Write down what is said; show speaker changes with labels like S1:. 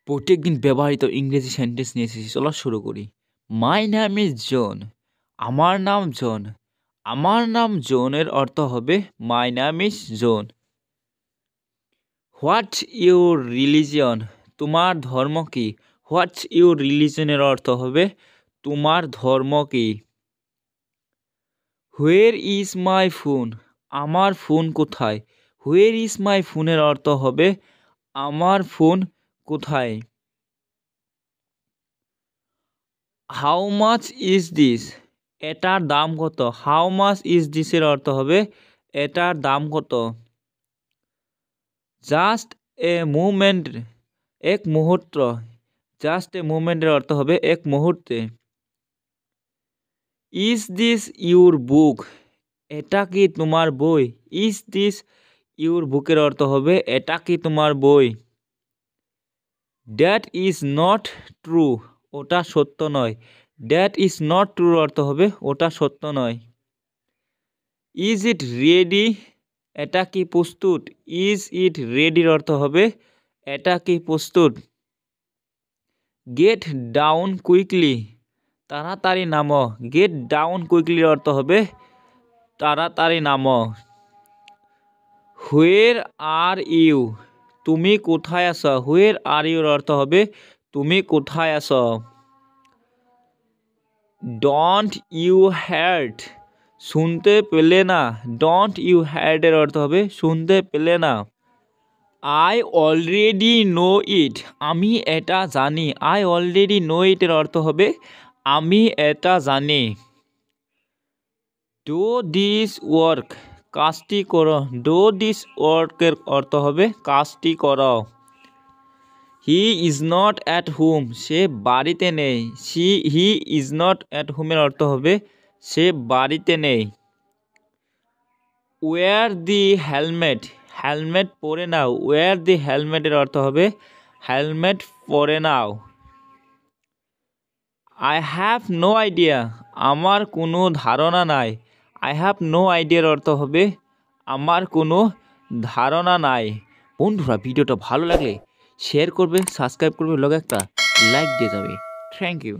S1: প্রত্যেকদিন ব্যবহৃত ইংরেজি সেন্টেন্স নিয়ে এসেছি, চলো শুরু করি। My name is John. আমার নাম জন। আমার নাম জনের অর্থ হবে my name is John. What's your religion. তোমার ধর্ম কি? হোয়াটস ইউর রিলিজনের অর্থ হবে তোমার ধর্ম কি। Where is my phone. আমার ফোন কোথায়? হোয়ের ইজ মাই ফোনের অর্থ হবে আমার ফোন কোথায়। How much is this. এটার দাম কত? হাউ মাচ ইজ দিসের অর্থ হবে এটার দাম কত। Just a moment. এক মুহূর্ত। জাস্ট এ মুমেন্টের অর্থ হবে এক মুহূর্তে। Is this your book. এটা কি তোমার বই? ইজ দিস ইউর বুকের অর্থ হবে এটা কি তোমার বই। That is not true. ওটা সত্য নয়। দ্যাট ইজ নট ট্রুর অর্থ হবে ওটা সত্য নয়। Is it ready. এটা কি প্রস্তুত? ইজ ইট রেডির অর্থ হবে এটা কি প্রস্তুত। Get down quickly. তাড়াতাড়ি নামো। গেট ডাউন কুইকলির অর্থ হবে তাড়াতাড়ি নামো। হুয়ের আর ইউ। তুমি কোথায় আছো? হুয়ের আর ইউর অর্থ হবে তুমি কোথায় আছো। Don't you heard. শুনতে পেলে না। ডোন্ট ইউ হার্ডের অর্থ হবে শুনতে পেলে না। আই অলরেডি নো ইট। আমি এটা জানি। আই অলরেডি নো ইটের অর্থ হবে আমি এটা জানি। Do this work. কাজটি করো। ডু দিস ওয়ার্কের অর্থ হবে কাজটি করো। He is not at home. সে বাড়িতে নেই। হি ইজ নট অ্যাট হোমের অর্থ হবে সে বাড়িতে নেই। ওয়্যার দি হেলমেট। হেলমেট পরে নাও। ওয়্যার দি হেলমেটের অর্থ হবে হেলমেট পরে নাও। I have no idea. আমার কোনো ধারণা নাই। আই হ্যাভ নো আইডিয়ার অর্থ হবে আমার কোনো ধারণা নাই। বন্ধুরা, ভিডিওটা ভালো লাগলে শেয়ার করবে, সাবস্ক্রাইব করবে, লগে একটা লাইক দিয়ে যাবে। Thank you.